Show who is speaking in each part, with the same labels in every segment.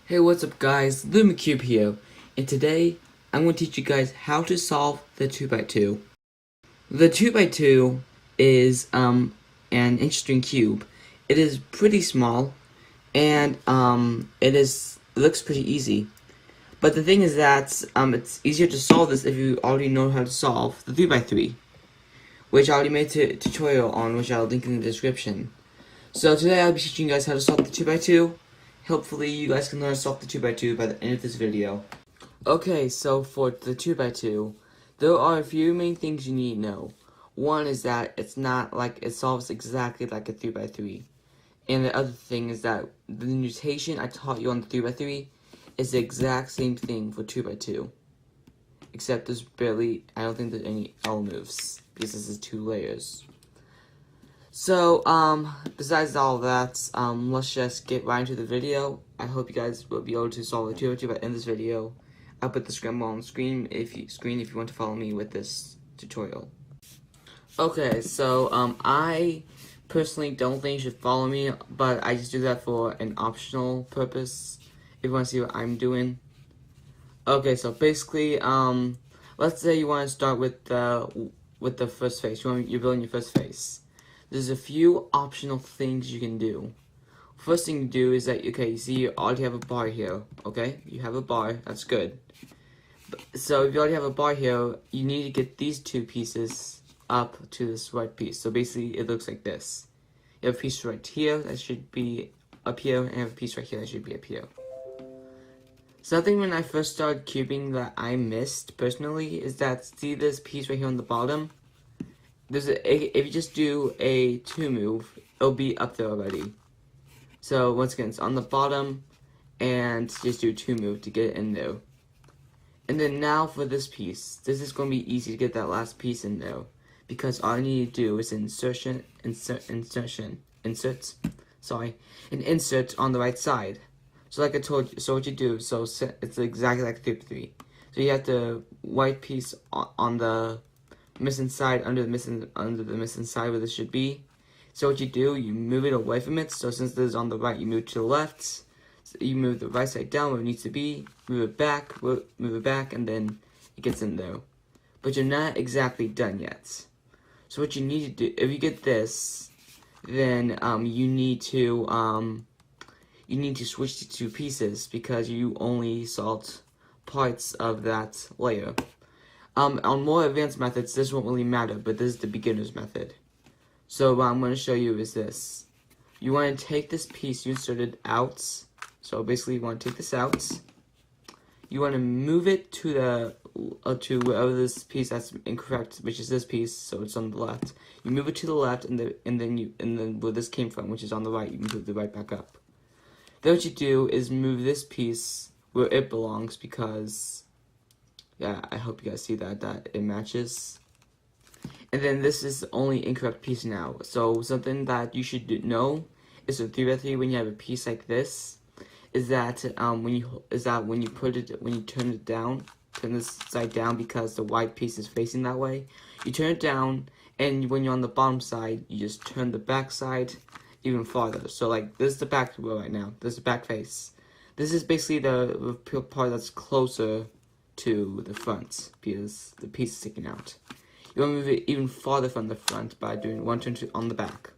Speaker 1: Hey, what's up guys, LumaCube here, and today I'm going to teach you guys how to solve the 2x2. The 2x2 is an interesting cube. It is pretty small, and it looks pretty easy. But the thing is that it's easier to solve this if you already know how to solve the 3x3, which I already made a tutorial on, which I'll link in the description. So today I'll be teaching you guys how to solve the 2x2. Hopefully you guys can learn to solve the 2x2 by the end of this video. Okay, so for the 2x2, there are a few main things you need to know. One is that it's not like it solves exactly like a 3x3. And the other thing is that the notation I taught you on the 3x3 is the exact same thing for 2x2. Except there's barely, I don't think there's any L moves, because this is 2 layers. So, besides all that, let's just get right into the video. I hope you guys will be able to solve the 2x2 by the end of this video. I'll put the scramble on the screen if you want to follow me with this tutorial. Okay, so, I personally don't think you should follow me, but I just do that for an optional purpose, if you want to see what I'm doing. Okay, so basically, let's say you want to start with the first face. You're building your first face. There's a few optional things you can do. First thing you do is that, okay, you see you already have a bar here, okay? You have a bar, that's good. So if you already have a bar here, you need to get these two pieces up to this right piece. So basically, it looks like this. You have a piece right here that should be up here, and you have a piece right here that should be up here. Something when I first started cubing that I missed, personally, is that, see this piece right here on the bottom? If you just do a 2 move, it'll be up there already. So once again, it's on the bottom, and just do a 2 move to get it in there. And then now for this piece, this is going to be easy to get that last piece in there, because all I need to do is insert an insert on the right side. So like I told you, so what you do, so it's exactly like 3x3. So you have the white piece on the missing side under the missing side where this should be. So what you do, you move it away from it. So since this is on the right, you move to the left. So you move the right side down where it needs to be. Move it back, and then it gets in there. But you're not exactly done yet. So what you need to do, if you get this, then you need to switch to 2 pieces because you only solved parts of that layer. On more advanced methods, this won't really matter, but this is the beginner's method. So what I'm going to show you is this. You want to take this piece you inserted out. So basically, you want to take this out. You want to move it to to wherever this piece that's incorrect, which is this piece, so it's on the left. You move it to the left, and then where this came from, which is on the right, you move it right back up. Then what you do is move this piece where it belongs, because yeah, I hope you guys see that it matches. And then this is the only incorrect piece now. So something that you should know is with 3x3, when you have a piece like this, is that when you turn it down, turn this side down because the white piece is facing that way. You turn it down, and when you're on the bottom side, you just turn the back side even farther. So like this is the back row right now. This is the back face. This is basically the part that's closer to the front because the piece is sticking out. You want to move it even farther from the front by doing 1 turn on the back.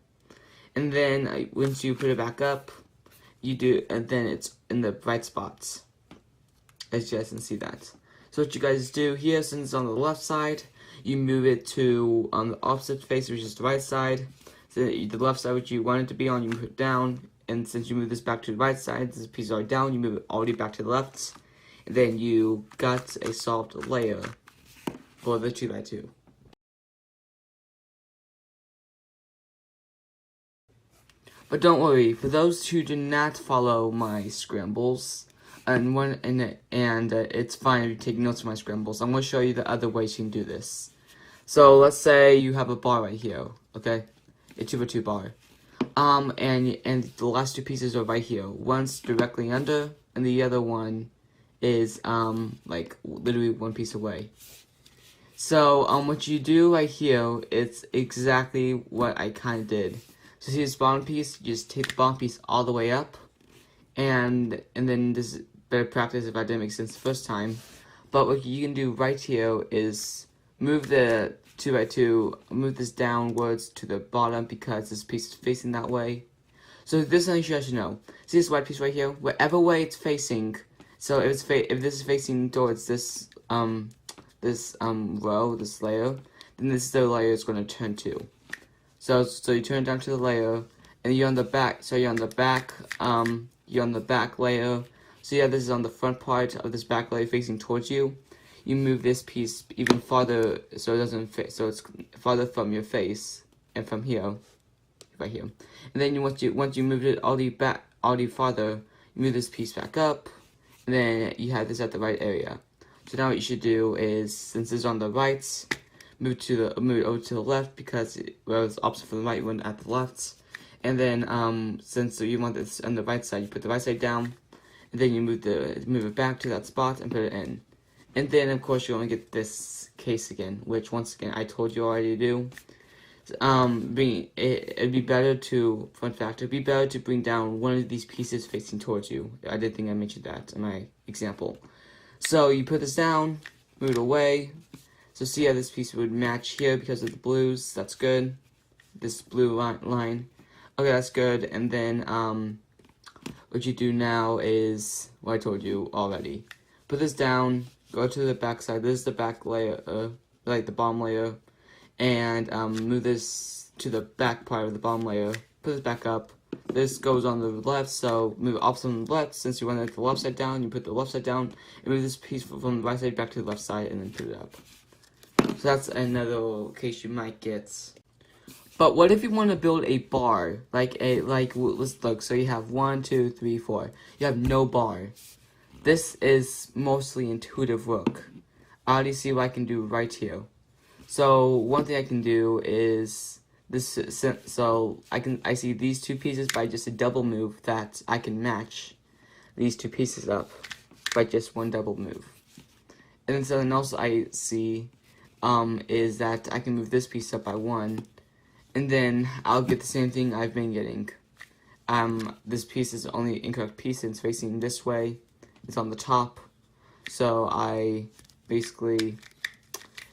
Speaker 1: And then once you put it back up, and then it's in the right spots. As you guys can see that. So what you guys do here, since it's on the left side, you move it to on the opposite face, which is the right side. So the left side, which you want it to be on, you move it down. And since you move this back to the right side, this piece is already down, you move it already back to the left. And then you got a solved layer for the 2x2. But don't worry, for those who do not follow my scrambles, it's fine if you take notes of my scrambles, I'm going to show you the other ways you can do this. So let's say you have a bar right here, okay? A 2x2 bar. And the last 2 pieces are right here. One's directly under, and the other one is like literally 1 piece away. So what you do right here, it's exactly what I kind of did. So see this bottom piece, you just take the bottom piece all the way up, and then this is better practice if I didn't make sense the first time. But what you can do right here is move the 2x2, move this downwards to the bottom because this piece is facing that way. So this is something you guys should know. See this white piece right here? Whatever way it's facing, so if this is facing towards this row, this layer, then this is the layer it's going to turn to. So you turn it down to the layer, and you're on the back. So you're on the back. You're on the back layer. So yeah, this is on the front part of this back layer facing towards you. You move this piece even farther, so it doesn't fit. So it's farther from your face and from here, right here. And then once you moved it all the farther, you move this piece back up, and then you have this at the right area. So now what you should do is, since it's on the right, move it over to the left because it was opposite from the right, you went at the left. And then since you want this on the right side, you put the right side down, and then you move it back to that spot and put it in. And then of course you want to get this case again, which once again I told you already to do. It'd be better to, fun fact, it'd be better to bring down one of these pieces facing towards you. I did think I mentioned that in my example. So you put this down, move it away. So see how this piece would match here because of the blues. That's good. This blue line. Okay, that's good. And then what you do now is what I told you already. Put this down. Go to the back side. This is the back layer, like the bottom layer. And move this to the back part of the bottom layer. Put this back up. This goes on the left, so move it opposite on the left. Since you want it the left side down, you put the left side down, and move this piece from the right side back to the left side, and then put it up. So that's another case you might get. But what if you want to build a bar, let's look. So you have 1, 2, 3, 4. You have no bar. This is mostly intuitive work. I already see what I can do right here. So one thing I can do is this. So I see these two pieces by just a double move that I can match these two pieces up by just one double move. And then something else I see is that I can move this piece up by 1, and then I'll get the same thing I've been getting. This piece is the only incorrect piece, and it's facing this way. It's on the top, so I basically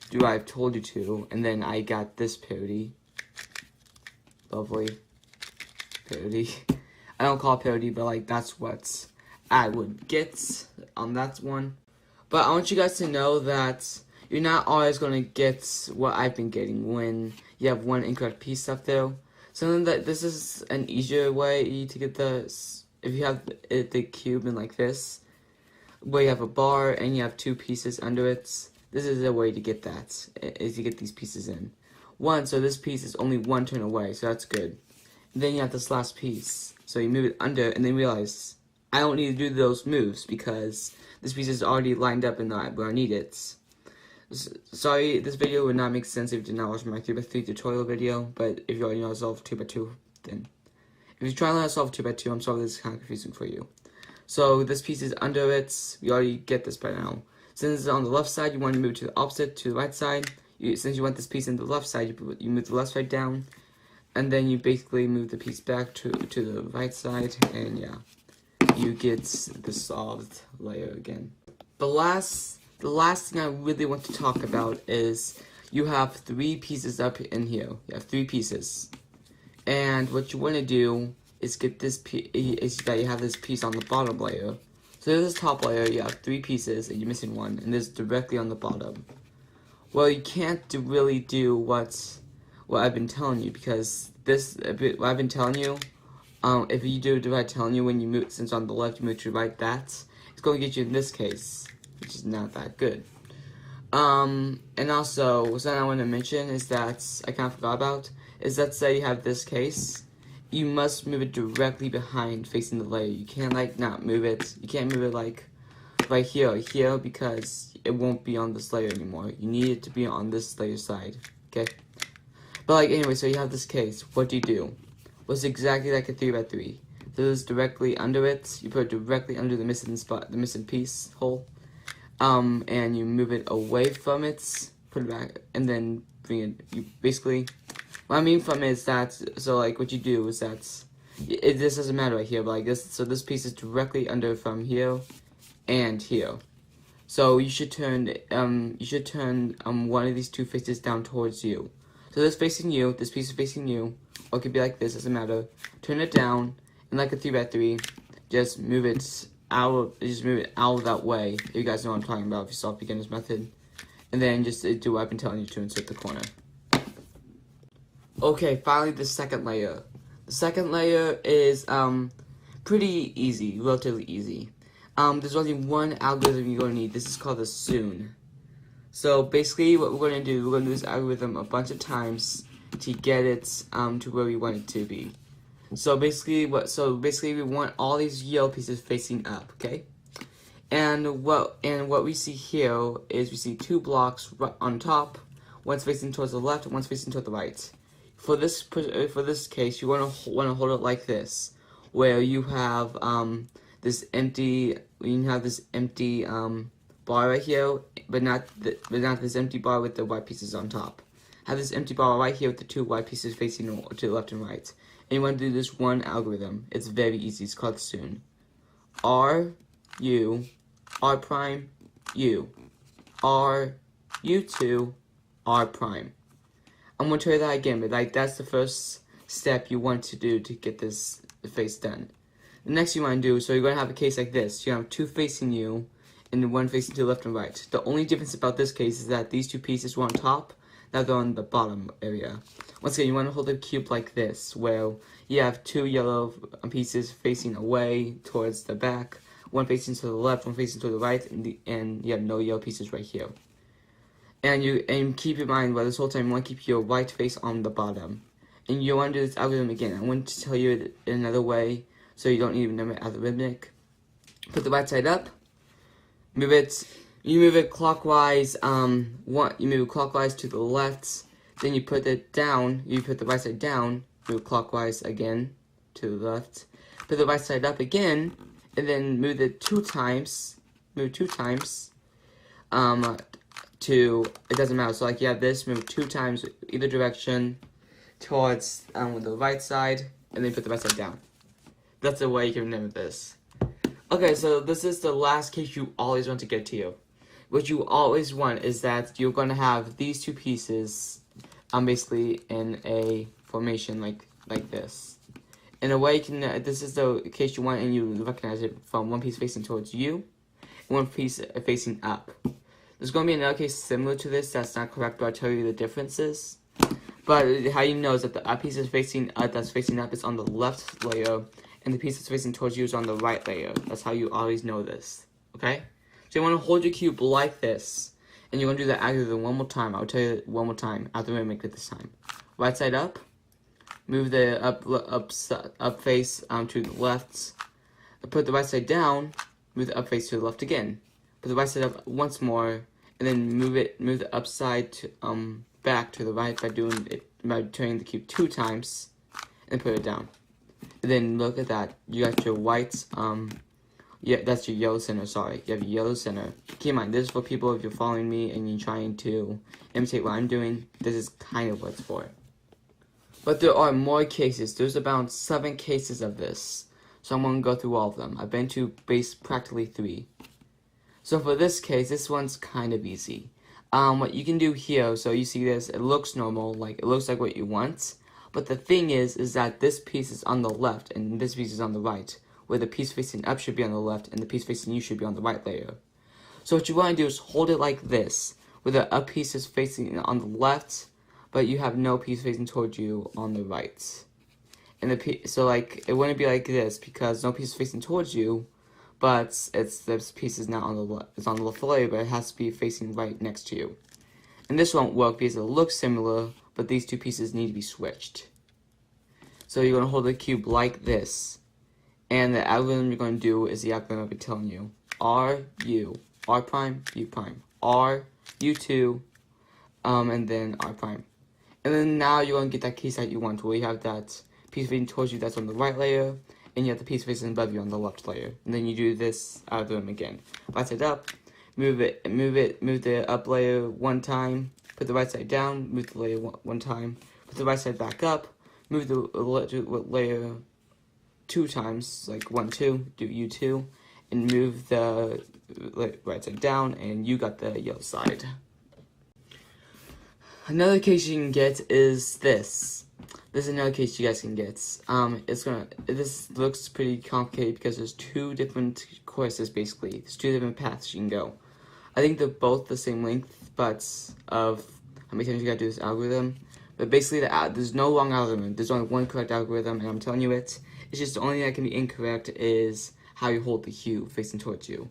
Speaker 1: do what I've told you to, and then I got this parody. Lovely parody. I don't call it parody, but like that's what I would get on that one. But I want you guys to know that you're not always going to get what I've been getting when you have one incorrect piece up there. So that this is an easier way to get this. If you have the cube in like this, where you have a bar and you have two pieces under it, this is a way to get that, is to get these pieces in. So this piece is only one turn away, so that's good. And then you have this last piece, so you move it under, and then realize, I don't need to do those moves, because this piece is already lined up and not where I need it. Sorry, this video would not make sense if you did not watch my 3x3 tutorial video, but if you already know how to solve 2x2, then. If you try to learn how to solve 2x2, I'm sorry this is kind of confusing for you. So this piece is under it, you already get this by now. Since it's on the left side, you want to move to the opposite, to the right side. Since you want this piece in the left side, you move the left side down, and then you basically move the piece back to the right side, and yeah, you get the solved layer again. The last thing I really want to talk about is you have 3 pieces up in here. You have 3 pieces, and what you want to do is get this piece. Is that you have this piece on the bottom layer. So this top layer, you have 3 pieces, and you're missing 1, and this is directly on the bottom. Well, you can't really do what I've been telling you, because what I've been telling you, if you do what I'm telling you when you move, since on the left you move to the right, it's going to get you in this case, which is not that good. And also, something I want to mention is that I kind of forgot about, is that say you have this case, you must move it directly behind, facing the layer. You can't like not move it. You can't move it like right here or here, because it won't be on this layer anymore. You need it to be on this layer side, okay? But like anyway, so you have this case. What do you do? Well, it's exactly like a 3x3. So this is directly under it. You put it directly under the missing spot, the missing piece hole, and you move it away from it. Put it back, and then bring it. You basically. What I mean from it is that, so like what you do is that This doesn't matter right here, but like this. So this piece is directly under from here and here. So you should turn one of these two faces down towards you. So this facing you, this piece is facing you, or it could be like this, doesn't matter. Turn it down, and like a 3x3, just move it out of that way. You guys know what I'm talking about if you saw beginner's method. And then just do what I've been telling you to insert the corner. Okay, finally the second layer. The second layer is pretty easy, relatively easy. There's only one algorithm you're going to need. This is called the soon. So basically what we're going to do, we're going to do this algorithm a bunch of times to get it to where we want it to be. So basically we want all these yellow pieces facing up, okay? And what we see here is we see two blocks on top, one's facing towards the left, one's facing toward the right. For this case, you want to hold it like this, where you have this empty bar right here, but not this empty bar with the white pieces on top. Have this empty bar right here with the two white pieces facing to the left and right. And you want to do this one algorithm. It's very easy. It's called soon. R U R prime U R U2 R prime. I'm going to tell you that again, but like that's the first step you want to do to get this face done. The next you want to do, so you're going to have a case like this. You have two facing you, and one facing to the left and right. The only difference about this case is that these two pieces were on top, now they're on the bottom area. Once again, you want to hold the cube like this, where you have two yellow pieces facing away towards the back, one facing to the left, one facing to the right, and you have no yellow pieces right here. And keep in mind, while this whole time, you want to keep your right face on the bottom. And you want to do this algorithm again. I want to tell you it in another way, so you don't need to remember algorithmic. Put the right side up. Move it. You move it clockwise. You move it clockwise to the left. Then you put it down. You put the right side down. Move clockwise again to the left. Put the right side up again, and then move it 2 times. Move 2 times. It doesn't matter. So like you have this, move 2 times either direction towards the right side, and then put the right side down. That's the way you can remember this. Okay, so this is the last case you always want to get to. What you always want is that you're going to have these two pieces basically in a formation like this. In a way, this is the case you want, and you recognize it from one piece facing towards you, and one piece facing up. There's going to be another case similar to this that's not correct, but I'll tell you the differences. But how you know is that the piece that's facing up is on the left layer, and the piece that's facing towards you is on the right layer. That's how you always know this, okay? So you want to hold your cube like this, and you're going to do the algorithm one more time. I'll tell you one more time after we make it this time. Right side up, move the up face to the left, put the right side down, move the up face to the left again. Put the right side up once more, and then move the upside to, back to the right by turning the cube 2 times, and put it down. And then look at that. You got your white, that's your yellow center, sorry. You have your yellow center. Keep in mind, this is for people if you're following me and you're trying to imitate what I'm doing. This is kind of what it's for. But there are more cases. There's about 7 cases of this. So I'm going to go through all of them. I've been to practically 3. So for this case, this one's kind of easy. What you can do here, so you see this, it looks normal, like it looks like what you want. But the thing is that this piece is on the left and this piece is on the right, where the piece facing up should be on the left and the piece facing you should be on the right layer. So what you want to do is hold it like this, where the up piece is facing on the left, but you have no piece facing towards you on the right. And so like it wouldn't be like this because no piece is facing towards you, but this piece is not on the left. It's on the left layer, but it has to be facing right next to you. And this won't work because it looks similar, but these two pieces need to be switched. So you're going to hold the cube like this. And the algorithm you're going to do is the algorithm I've been telling you. R, U, R prime, U prime. R, U2, and then R prime. And then now you're going to get that case that you want, where you have that piece facing towards you that's on the right layer, and you have the piece facing above you on the left layer. And then you do this algorithm again. Right side up, move the up layer 1 time, put the right side down, move the layer one time, put the right side back up, move the layer 2 times, like 1, 2, do U2, and move the right side down, and you got the yellow side. Another case you can get is this. This is another case you guys can get. This looks pretty complicated because there's 2 different courses basically. There's 2 different paths you can go. I think they're both the same length, but of how many times you gotta do this algorithm. But basically, there's no wrong algorithm. There's only one correct algorithm, and I'm telling you it. It's just the only thing that can be incorrect is how you hold the cube facing towards you.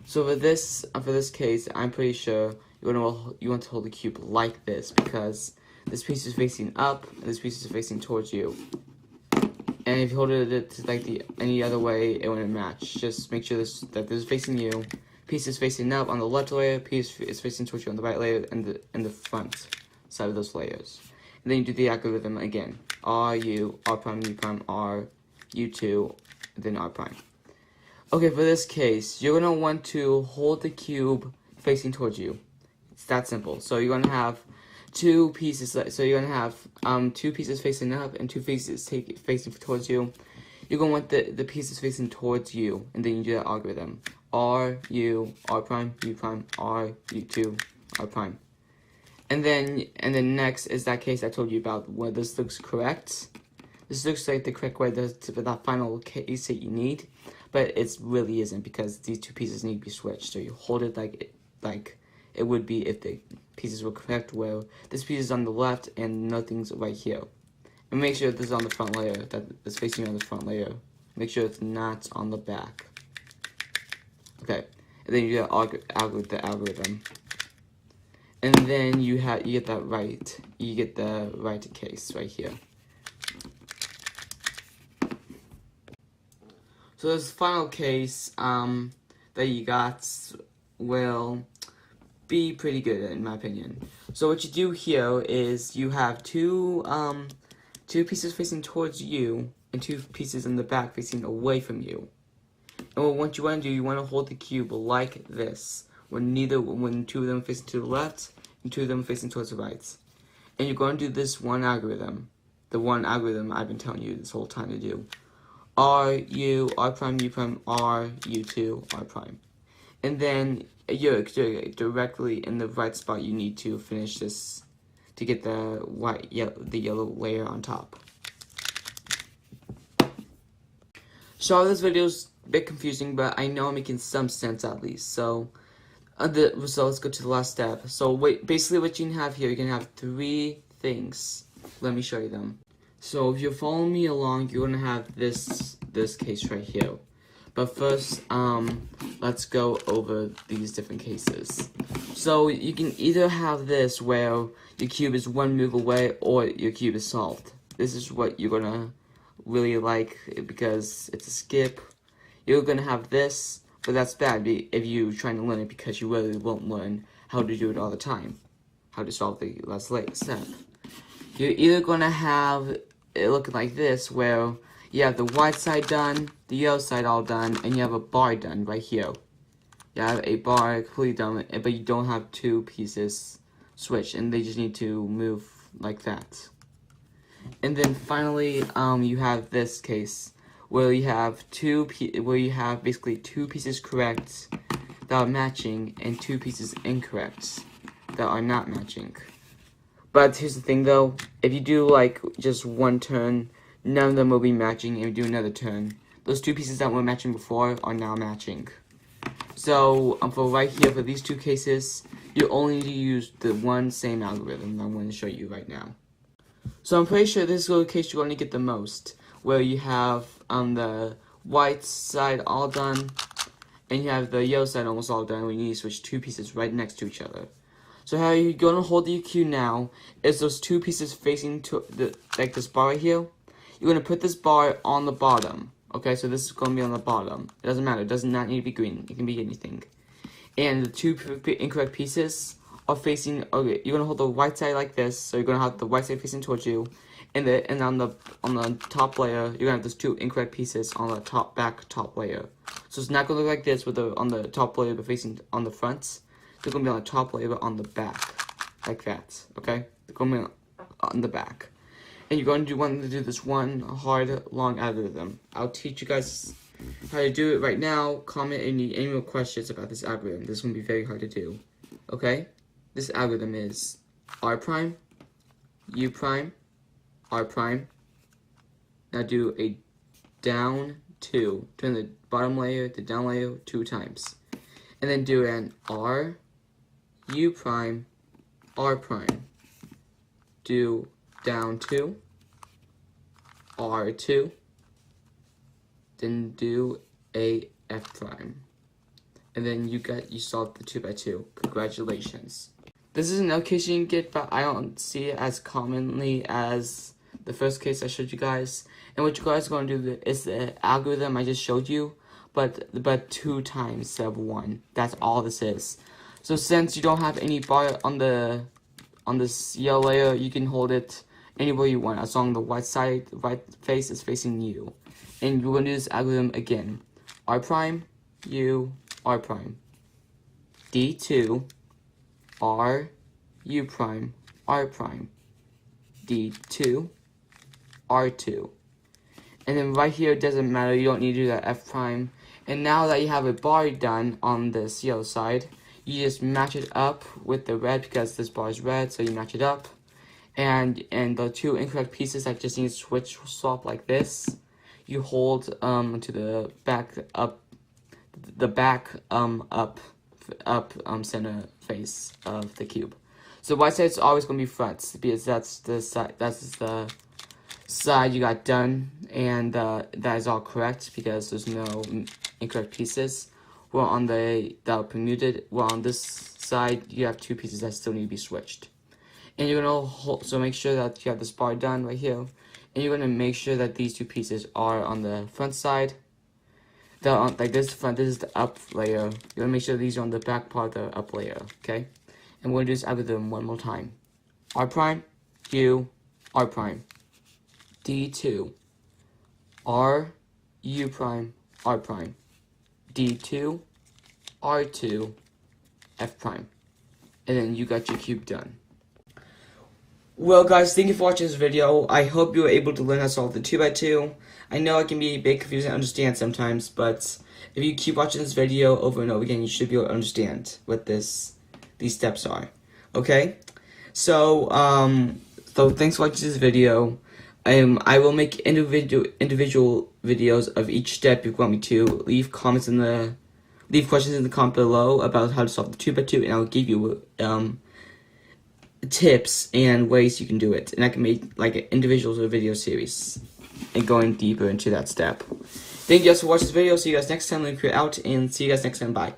Speaker 1: So for this case, I'm pretty sure you want to hold the cube like this, because this piece is facing up and this piece is facing towards you. And if you hold it like any other way, it wouldn't match. Just make sure that this is facing you. Piece is facing up on the left layer. Piece is facing towards you on the right layer, and the front side of those layers. And then you do the algorithm again. R, U, R prime, U prime, R, U2, then R prime. Okay, for this case, you're going to want to hold the cube facing towards you. It's that simple. So you're going to have 2 pieces. So you're going to have 2 pieces facing up and 2 pieces facing towards you. You're going to want the pieces facing towards you, and then you do that algorithm. R, U, R prime, U prime, R, U2, R prime. And then next is that case I told you about where this looks correct. This looks like the correct way for that final case that you need, but it really isn't, because these 2 pieces need to be switched. So you hold it like it would be if the pieces were correct, where this piece is on the left and nothing's right here. And make sure this is on the front layer, that it's facing on the front layer. Make sure it's not on the back. Okay, and then you get the algorithm. And then you get that right. You get the right case right here. So this final case that you got will be pretty good in my opinion. So what you do here is you have 2 pieces facing towards you and 2 pieces in the back facing away from you. And what you want to do, you want to hold the cube like this, when 2 of them facing to the left and 2 of them facing towards the right. And you're going to do this one algorithm, the one algorithm I've been telling you this whole time to do. R, U, R prime, U prime, R, U2, R prime. And then you're directly in the right spot you need to finish this to get the yellow layer on top. So this video's a bit confusing, but I know I'm making some sense at least. So let's go to the last step. So basically what you can have here, you can have 3 things. Let me show you them. So if you're following me along, you're gonna have this case right here. But first, let's go over these different cases. So you can either have this where your cube is 1 move away, or your cube is solved. This is what you're gonna really like, because it's a skip. You're gonna have this, but that's bad if you're trying to learn it, because you really won't learn how to do it all the time. How to solve the last step. You're either gonna have it looking like this, where you have the white side done, the yellow side all done, and you have a bar done right here. You have a bar completely done, but you don't have 2 pieces switched, and they just need to move like that. And then finally, you have this case where you have basically 2 pieces correct that are matching and 2 pieces incorrect that are not matching. But here's the thing though, if you do like just 1 turn, none of them will be matching. If you do another turn, those 2 pieces that were matching before are now matching. So for right here, for these 2 cases, you only need to use the one same algorithm that I'm going to show you right now. So I'm pretty sure this is the case you're going to get the most, where you have the white side all done, and you have the yellow side almost all done, where you need to switch 2 pieces right next to each other. So how you're going to hold the cube now is those 2 pieces facing to like this bar right here. You're going to put this bar on the bottom. Okay, so this is going to be on the bottom. It doesn't matter. It does not need to be green. It can be anything. And the 2 incorrect pieces are facing. Okay, you're going to hold the white side like this. So you're going to have the white side facing towards you. And on the top layer, you're going to have those 2 incorrect pieces on the top layer. So it's not going to look like this on the top layer but facing on the front. They're going to be on the top layer but on the back. Like that. Okay? They're going to be on the back. and you're going to want to do this one hard, long algorithm. I'll teach you guys how to do it right now. Comment any more questions about this algorithm. This is going to be very hard to do. Okay? This algorithm is R prime, U prime, R prime. Now do a down 2. Turn the bottom layer to down layer 2 times. And then do an R, U prime, R prime. Do down 2, R2, then do a F prime. And then you solved the 2 by 2. Congratulations. This is another case you can get, but I don't see it as commonly as the first case I showed you guys. And what you guys are going to do is the algorithm I just showed you, but 2 times instead of 1. That's all this is. So since you don't have any bar on this yellow layer, you can hold it anywhere you want, as long as the right face is facing you. And we're going to do this algorithm again. R prime, U, R prime. D2, R, U prime, R prime. D2, R2. And then right here, it doesn't matter, you don't need to do that F prime. And now that you have a bar done on this yellow side, you just match it up with the red because this bar is red, so you match it up. And the 2 incorrect pieces that just need to switch swap like this, you hold to the back up, center face of the cube. So right side is always going to be front because that's the side you got done, and that is all correct because there's no incorrect pieces. Well, on that are permuted. Well, on this side, you have 2 pieces that still need to be switched. And you're gonna so make sure that you have this bar done right here, and you're gonna make sure that these 2 pieces are on the front side. They're on like this front. This is the up layer. You're gonna make sure these are on the back part of the up layer. Okay, and we're gonna do this algorithm one more time. R prime, U, R prime. D2, R, U prime, R prime. D2, R2, F prime. And then you got your cube done. Well guys, thank you for watching this video. I hope you were able to learn how to solve the 2 by 2. I know it can be a bit confusing to understand sometimes, but if you keep watching this video over and over again, you should be able to understand what these steps are. Okay? So thanks for watching this video. I will make individual videos of each step if you want me to. Leave questions in the comment below about how to solve the 2 by 2, and I'll give you tips and ways you can do it. And I can make like an individual video series and going deeper into that step. Thank you guys for watching this video. See you guys next time. Link out, and see you guys next time. Bye.